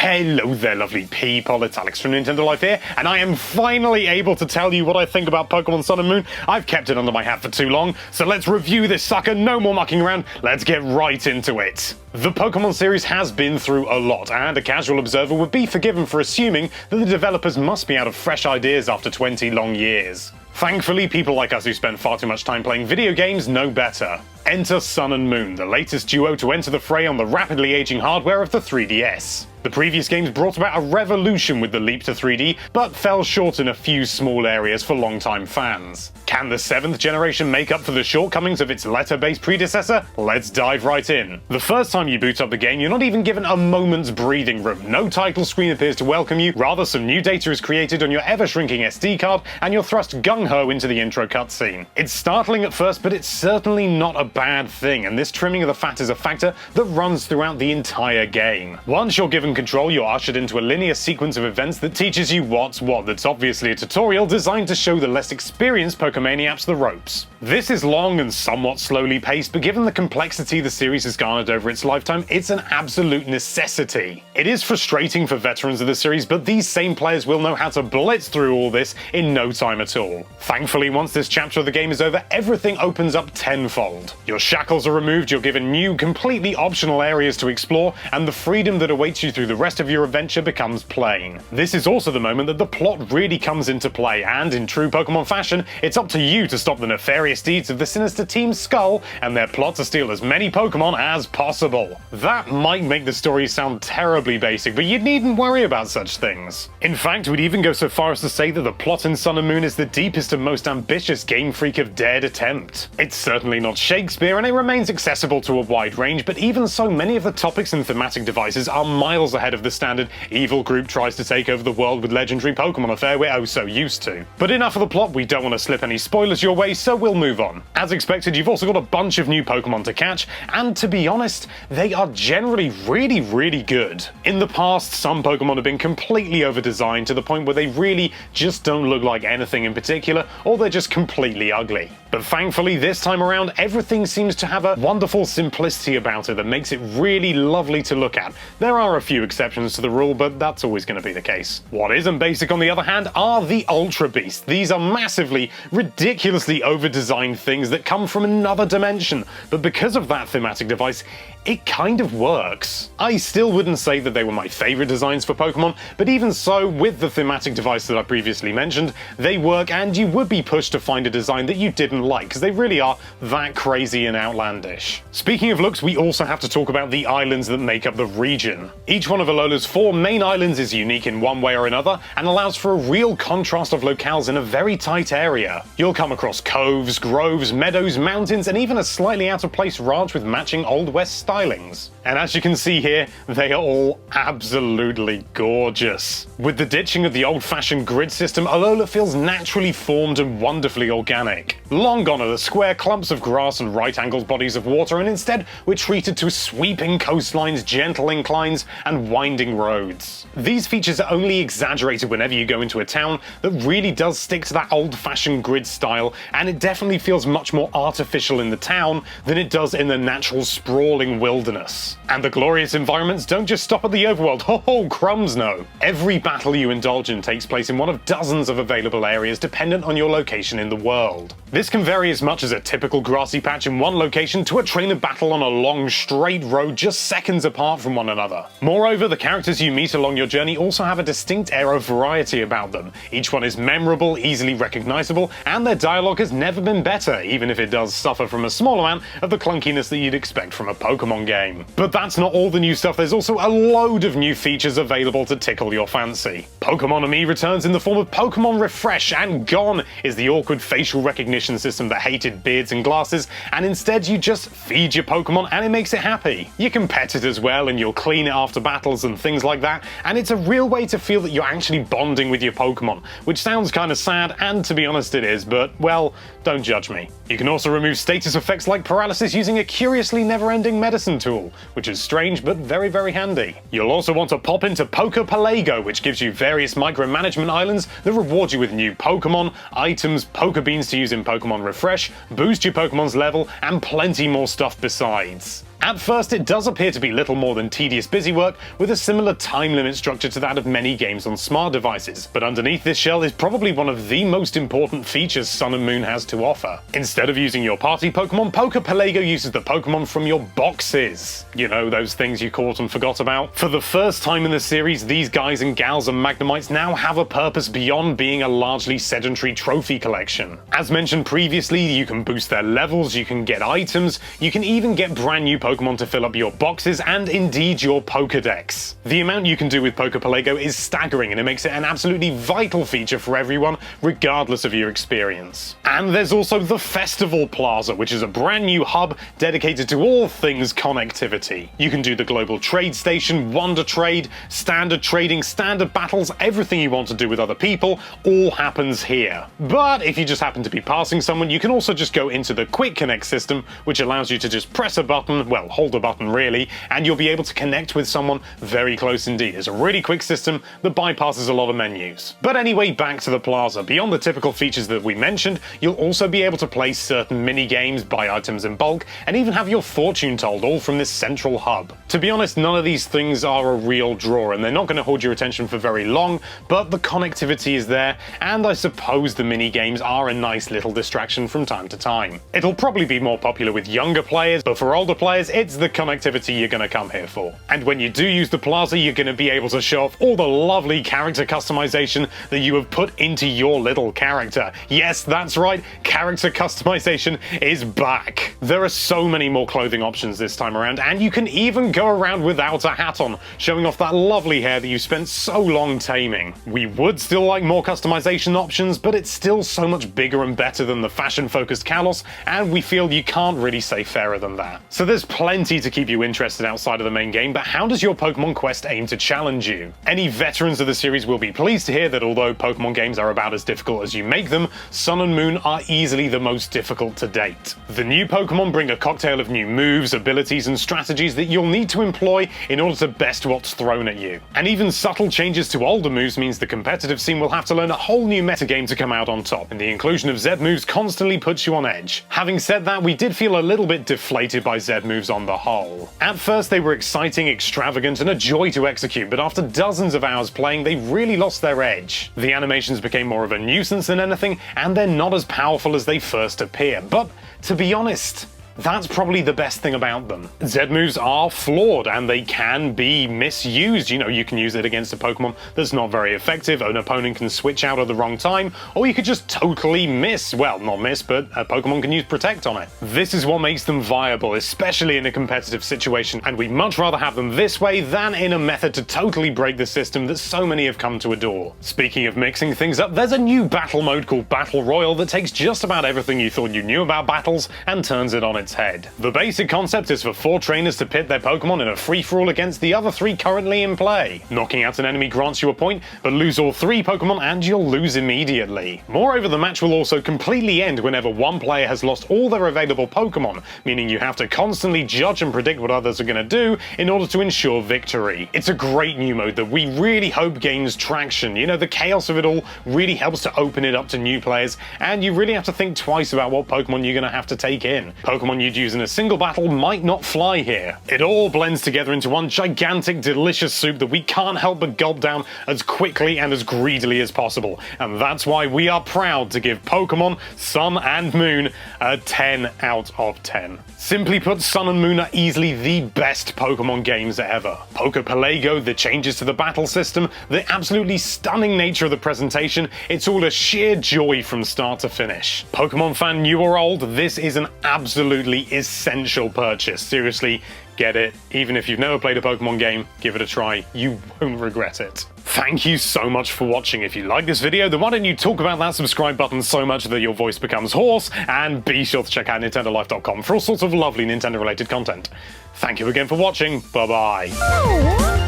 Hello there lovely people, it's Alex from Nintendo Life here, and I am finally able to tell you what I think about Pokemon Sun and Moon. I've kept it under my hat for too long, so let's review this sucker, no more mucking around, let's get right into it. The Pokemon series has been through a lot, and a casual observer would be forgiven for assuming that the developers must be out of fresh ideas after 20 long years. Thankfully, people like us who spend far too much time playing video games know better. Enter Sun and Moon, the latest duo to enter the fray on the rapidly aging hardware of the 3DS. The previous games brought about a revolution with the leap to 3D, but fell short in a few small areas for longtime fans. Can the 7th generation make up for the shortcomings of its letter-based predecessor? Let's dive right in. The first time you boot up the game, you're not even given a moment's breathing room. No title screen appears to welcome you, rather some new data is created on your ever-shrinking SD card, and you're thrust gung-ho into the intro cutscene. It's startling at first, but it's certainly not a bad thing, and this trimming of the fat is a factor that runs throughout the entire game. Once you're given control, you're ushered into a linear sequence of events that teaches you what's what. That's obviously a tutorial designed to show the less experienced Pokemaniacs the ropes. This is long and somewhat slowly paced, but given the complexity the series has garnered over its lifetime, it's an absolute necessity. It is frustrating for veterans of the series, but these same players will know how to blitz through all this in no time at all. Thankfully, once this chapter of the game is over, everything opens up tenfold. Your shackles are removed, you're given new, completely optional areas to explore, and the freedom that awaits you through the rest of your adventure becomes plain. This is also the moment that the plot really comes into play, and in true Pokemon fashion, it's up to you to stop the nefarious deeds of the sinister Team Skull and their plot to steal as many Pokemon as possible. That might make the story sound terribly basic, but you needn't worry about such things. In fact, we'd even go so far as to say that the plot in Sun and Moon is the deepest and most ambitious Game Freak have dared attempt. It's certainly not Shakespeare, and it remains accessible to a wide range, but even so, many of the topics and thematic devices are miles ahead of the standard evil group tries to take over the world with legendary Pokemon affair we're oh so used to. But enough of the plot, we don't want to slip any spoilers your way, so we'll move on. As expected, you've also got a bunch of new Pokemon to catch, and to be honest, they are generally really good. In the past, some Pokemon have been completely over-designed to the point where they really just don't look like anything in particular, or they're just completely ugly. But thankfully, this time around, everything seems to have a wonderful simplicity about it that makes it really lovely to look at. There are a few exceptions to the rule, but that's always going to be the case. What isn't basic, on the other hand, are the Ultra Beasts. These are massively, ridiculously over-designed things that come from another dimension, but because of that thematic device, it kind of works. I still wouldn't say that they were my favourite designs for Pokemon, but even so, with the thematic device that I previously mentioned, they work, and you would be pushed to find a design that you didn't like, because they really are that crazy and outlandish. Speaking of looks, we also have to talk about the islands that make up the region. Each one of Alola's 4 main islands is unique in one way or another, and allows for a real contrast of locales in a very tight area. You'll come across coves, groves, meadows, mountains, and even a slightly out-of-place ranch with matching Old West stylings. And as you can see here, they are all absolutely gorgeous. With the ditching of the old-fashioned grid system, Alola feels naturally formed and wonderfully organic. Long gone are the square clumps of grass and right-angled bodies of water, and instead we're treated to sweeping coastlines, gentle inclines, and winding roads. These features are only exaggerated whenever you go into a town that really does stick to that old-fashioned grid style, and it definitely feels much more artificial in the town than it does in the natural sprawling wilderness. And the glorious environments don't just stop at the overworld, oh crumbs no! Every battle you indulge in takes place in one of dozens of available areas dependent on your location in the world. This can vary as much as a typical grassy patch in one location to a train of battle on a long straight road just seconds apart from one another. Moreover, the characters you meet along your journey also have a distinct air of variety about them. Each one is memorable, easily recognizable, and their dialogue has never been better, even if it does suffer from a small amount of the clunkiness that you'd expect from a Pokemon game. But that's not all the new stuff, there's also a load of new features available to tickle your fancy. Pokemonomy returns in the form of Pokemon Refresh, and gone is the awkward facial recognition system that hated beards and glasses, and instead you just feed your Pokemon and it makes it happy. You can pet it as well, and you'll clean it after battles and things like that, and it's a real way to feel that you're actually bonding with your Pokemon, which sounds kinda sad, and to be honest it is, but well, don't judge me. You can also remove status effects like paralysis using a curiously never-ending medicine tool, which is strange but very handy. You'll also want to pop into Pokepelago, which gives you various micromanagement islands that reward you with new Pokemon, items, Pokebeans to use in Pokemon Refresh, boost your Pokemon's level, and plenty more stuff besides. At first, it does appear to be little more than tedious busy work with a similar time limit structure to that of many games on smart devices, but underneath this shell is probably one of the most important features Sun and Moon has to offer. Instead of using your party Pokemon, Pokepelago uses the Pokemon from your boxes. You know, those things you caught and forgot about? For the first time in the series, these guys and gals and Magnemites now have a purpose beyond being a largely sedentary trophy collection. As mentioned previously, you can boost their levels, you can get items, you can even get brand new Pokemon to fill up your boxes and indeed your Pokedex. The amount you can do with Pokepelago is staggering, and it makes it an absolutely vital feature for everyone, regardless of your experience. And there's also the Festival Plaza, which is a brand new hub dedicated to all things connectivity. You can do the global trade station, wonder trade, standard trading, standard battles, everything you want to do with other people, all happens here. But if you just happen to be passing someone, you can also just go into the Quick Connect system, which allows you to just press a button, well, hold a button really, and you'll be able to connect with someone very close indeed. It's a really quick system that bypasses a lot of menus. But anyway, back to the Plaza. Beyond the typical features that we mentioned, you'll also be able to play certain mini-games, buy items in bulk, and even have your fortune told, all from this central hub. To be honest, none of these things are a real draw, and they're not going to hold your attention for very long, but the connectivity is there, and I suppose the mini-games are a nice little distraction from time to time. It'll probably be more popular with younger players, but for older players, it's the connectivity you're going to come here for. And when you do use the Plaza, you're going to be able to show off all the lovely character customization that you have put into your little character. Yes, that's right, character customization is back. There are so many more clothing options this time around, and you can even go around without a hat on, showing off that lovely hair that you spent so long taming. We would still like more customization options, but it's still so much bigger and better than the fashion-focused Kalos, and we feel you can't really say fairer than that. So there's plenty to keep you interested outside of the main game, but how does your Pokemon Quest aim to challenge you? Any veterans of the series will be pleased to hear that although Pokemon games are about as difficult as you make them, Sun and Moon are easily the most difficult to date. The new Pokemon bring a cocktail of new moves, abilities, and strategies that you'll need to employ in order to best what's thrown at you. And even subtle changes to older moves means the competitive scene will have to learn a whole new metagame to come out on top, and the inclusion of Zeb Moves constantly puts you on edge. Having said that, we did feel a little bit deflated by Zeb Moves on the whole. At first they were exciting, extravagant, and a joy to execute, but after dozens of hours playing, they really lost their edge. The animations became more of a nuisance than anything, and they're not as powerful as they first appear. But to be honest, that's probably the best thing about them. Zeb Moves are flawed and they can be misused. You know, you can use it against a Pokemon that's not very effective, an opponent can switch out at the wrong time, or you could just totally miss. Well, not miss, but a Pokemon can use Protect on it. This is what makes them viable, especially in a competitive situation, and we'd much rather have them this way than in a method to totally break the system that so many have come to adore. Speaking of mixing things up, there's a new battle mode called Battle Royal that takes just about everything you thought you knew about battles and turns it on its head. The basic concept is for 4 trainers to pit their Pokemon in a free-for-all against the other 3 currently in play. Knocking out an enemy grants you a point, but lose all 3 Pokemon and you'll lose immediately. Moreover, the match will also completely end whenever one player has lost all their available Pokemon, meaning you have to constantly judge and predict what others are going to do in order to ensure victory. It's a great new mode that we really hope gains traction. You know, the chaos of it all really helps to open it up to new players, and you really have to think twice about what Pokemon you're going to have to take in. Pokemon you'd use in a single battle might not fly here. It all blends together into one gigantic, delicious soup that we can't help but gulp down as quickly and as greedily as possible. And that's why we are proud to give Pokemon Sun and Moon a 10 out of 10. Simply put, Sun and Moon are easily the best Pokemon games ever. Pokepelago, the changes to the battle system, the absolutely stunning nature of the presentation, it's all a sheer joy from start to finish. Pokemon fan new or old, this is an absolutely essential purchase. Seriously, get it. Even if you've never played a Pokemon game, give it a try. You won't regret it. Thank you so much for watching. If you like this video, then why don't you talk about that subscribe button so much that your voice becomes hoarse, and be sure to check out NintendoLife.com for all sorts of lovely Nintendo-related content. Thank you again for watching. Bye-bye.